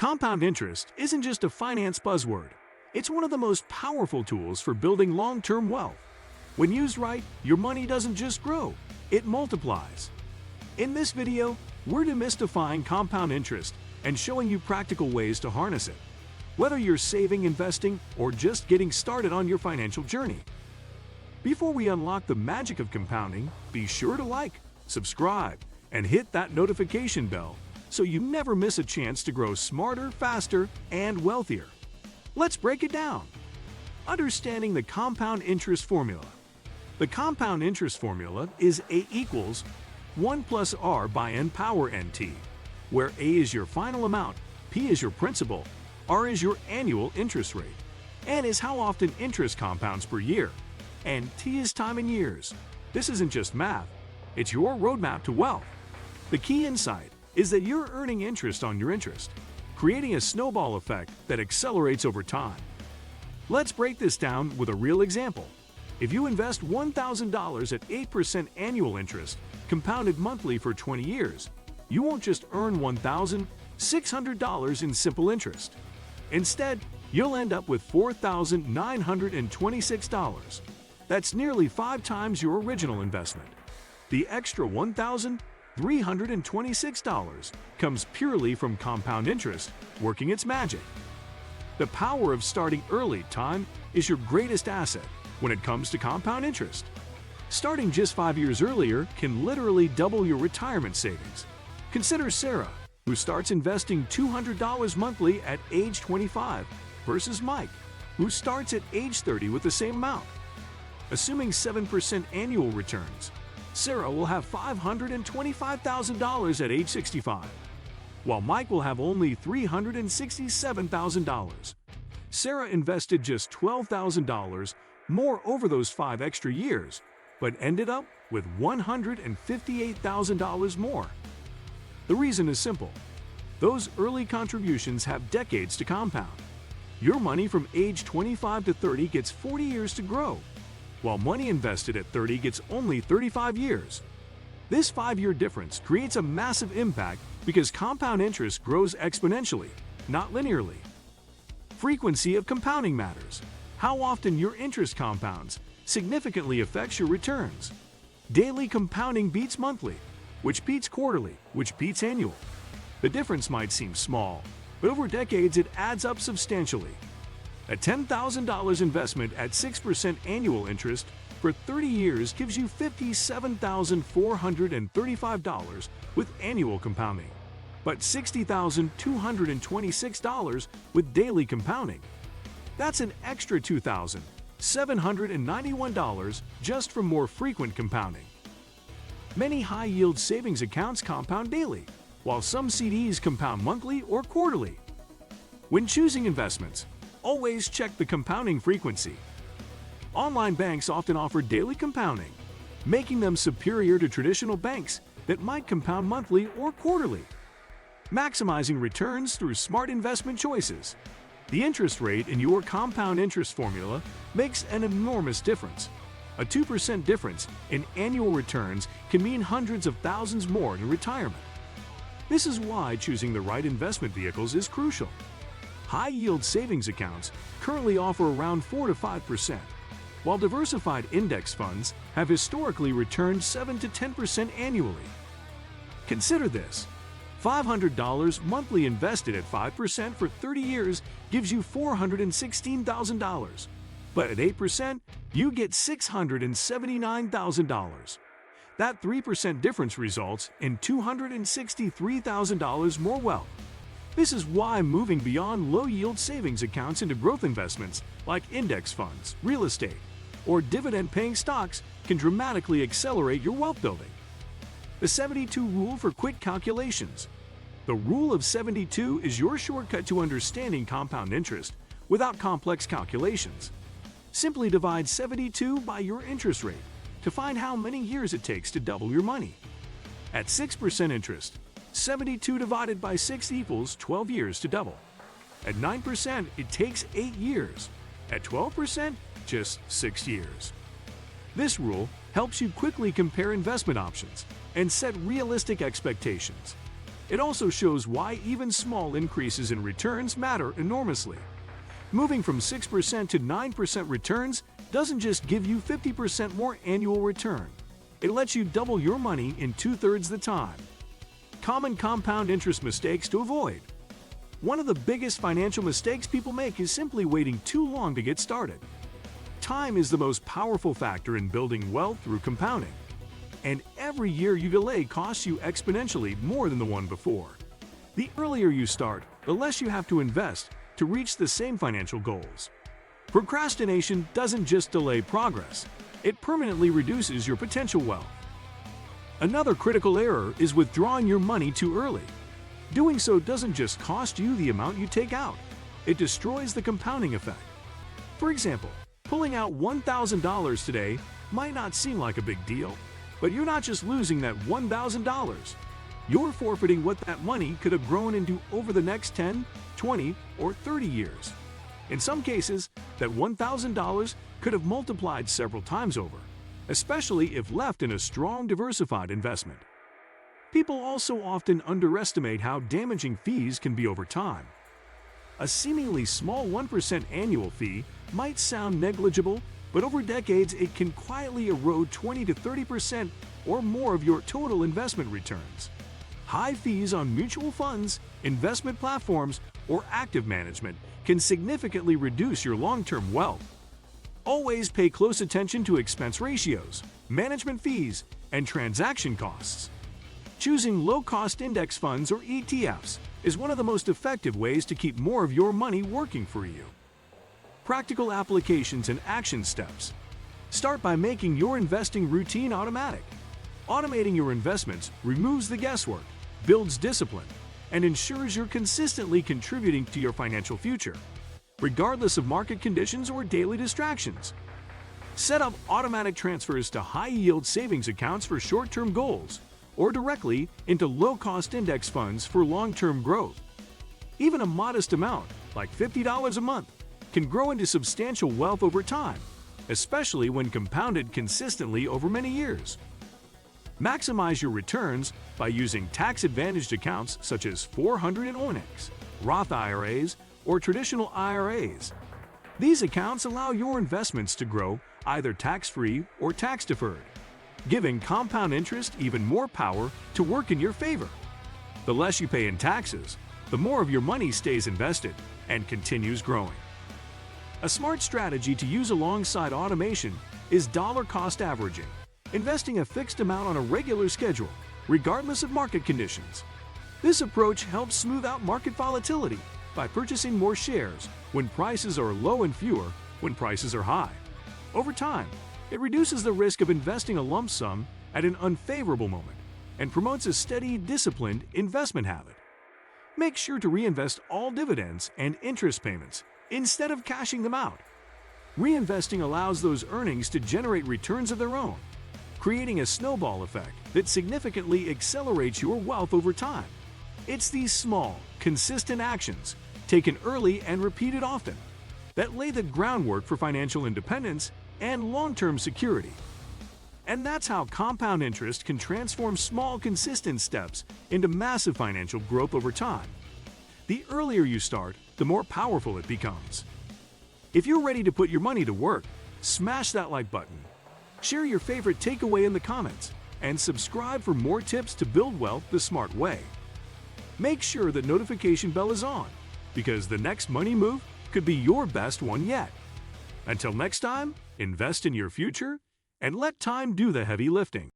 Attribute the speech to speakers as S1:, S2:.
S1: Compound interest isn't just a finance buzzword. It's one of the most powerful tools for building long-term wealth. When used right, your money doesn't just grow, it multiplies. In this video, we're demystifying compound interest and showing you practical ways to harness it, whether you're saving, investing, or just getting started on your financial journey. Before we unlock the magic of compounding, be sure to like, subscribe, and hit that notification bell so you never miss a chance to grow smarter, faster, and wealthier. Let's break it down. Understanding the compound interest formula. The compound interest formula is A equals 1 plus R by N power NT, where A is your final amount, P is your principal, R is your annual interest rate, N is how often interest compounds per year, and T is time in years. This isn't just math, it's your roadmap to wealth. The key insight is that you're earning interest on your interest, creating a snowball effect that accelerates over time. Let's break this down with a real example. If you invest $1,000 at 8% annual interest, compounded monthly for 20 years, you won't just earn $1,600 in simple interest. Instead, you'll end up with $4,926. That's nearly 5 times your original investment. The extra $1,326 comes purely from compound interest working its magic. The power of starting early time is your greatest asset when it comes to compound interest. Starting just 5 years earlier can literally double your retirement savings. Consider Sarah, who starts investing $200 monthly at age 25, versus Mike, who starts at age 30 with the same amount. Assuming 7% annual returns, Sarah will have $525,000 at age 65, while Mike will have only $367,000. Sarah invested just $12,000 more over those 5 extra years, but ended up with $158,000 more. The reason is simple. Those early contributions have decades to compound. Your money from age 25 to 30 gets 40 years to grow, while money invested at 30 gets only 35 years. This 5-year difference creates a massive impact because compound interest grows exponentially, not linearly. Frequency of compounding matters. How often your interest compounds significantly affects your returns. Daily compounding beats monthly, which beats quarterly, which beats annual. The difference might seem small, but over decades it adds up substantially. A $10,000 investment at 6% annual interest for 30 years gives you $57,435 with annual compounding, but $60,226 with daily compounding. That's an extra $2,791 just from more frequent compounding. Many high-yield savings accounts compound daily, while some CDs compound monthly or quarterly. When choosing investments, always check the compounding frequency. Online banks often offer daily compounding, making them superior to traditional banks that might compound monthly or quarterly. Maximizing returns through smart investment choices. The interest rate in your compound interest formula makes an enormous difference. A 2% difference in annual returns can mean hundreds of thousands more in retirement. This is why choosing the right investment vehicles is crucial. High-yield savings accounts currently offer around 4 to 5%, while diversified index funds have historically returned 7 to 10% annually. Consider this. $500 monthly invested at 5% for 30 years gives you $416,000. But at 8%, you get $679,000. That 3% difference results in $263,000 more wealth. This is why moving beyond low-yield savings accounts into growth investments like index funds, real estate, or dividend-paying stocks can dramatically accelerate your wealth building. The 72 rule for quick calculations. The rule of 72 is your shortcut to understanding compound interest without complex calculations. Simply divide 72 by your interest rate to find how many years it takes to double your money. At 6% interest, 72 divided by 6 equals 12 years to double. At 9%, it takes 8 years. At 12%, just 6 years. This rule helps you quickly compare investment options and set realistic expectations. It also shows why even small increases in returns matter enormously. Moving from 6% to 9% returns doesn't just give you 50% more annual return. It lets you double your money in 2/3 the time. Common compound interest mistakes to avoid. One of the biggest financial mistakes people make is simply waiting too long to get started. Time is the most powerful factor in building wealth through compounding. And every year you delay costs you exponentially more than the one before. The earlier you start, the less you have to invest to reach the same financial goals. Procrastination doesn't just delay progress, it permanently reduces your potential wealth. Another critical error is withdrawing your money too early. Doing so doesn't just cost you the amount you take out, it destroys the compounding effect. For example, pulling out $1,000 today might not seem like a big deal, but you're not just losing that $1,000. You're forfeiting what that money could have grown into over the next 10, 20, or 30 years. In some cases, that $1,000 could have multiplied several times over, especially if left in a strong, diversified investment. People also often underestimate how damaging fees can be over time. A seemingly small 1% annual fee might sound negligible, but over decades it can quietly erode 20 to 30% or more of your total investment returns. High fees on mutual funds, investment platforms, or active management can significantly reduce your long-term wealth. Always pay close attention to expense ratios, management fees, and transaction costs. Choosing low-cost index funds or ETFs is one of the most effective ways to keep more of your money working for you. Practical applications and action steps. Start by making your investing routine automatic. Automating your investments removes the guesswork, builds discipline, and ensures you're consistently contributing to your financial future, regardless of market conditions or daily distractions. Set up automatic transfers to high-yield savings accounts for short-term goals, or directly into low-cost index funds for long-term growth. Even a modest amount, like $50 a month, can grow into substantial wealth over time, especially when compounded consistently over many years. Maximize your returns by using tax-advantaged accounts such as 401(k), Roth IRAs, or traditional IRAs. These accounts allow your investments to grow either tax-free or tax-deferred, giving compound interest even more power to work in your favor. The less you pay in taxes, the more of your money stays invested and continues growing. A smart strategy to use alongside automation is dollar cost averaging, investing a fixed amount on a regular schedule, regardless of market conditions. This approach helps smooth out market volatility by purchasing more shares when prices are low and fewer when prices are high. Over time, it reduces the risk of investing a lump sum at an unfavorable moment and promotes a steady, disciplined investment habit. Make sure to reinvest all dividends and interest payments instead of cashing them out. Reinvesting allows those earnings to generate returns of their own, creating a snowball effect that significantly accelerates your wealth over time. It's these small, consistent actions, taken early and repeated often, that lay the groundwork for financial independence and long-term security. And that's how compound interest can transform small, consistent steps into massive financial growth over time. The earlier you start, the more powerful it becomes. If you're ready to put your money to work, smash that like button, share your favorite takeaway in the comments, and subscribe for more tips to build wealth the smart way. Make sure that notification bell is on, because the next money move could be your best one yet. Until next time, invest in your future and let time do the heavy lifting.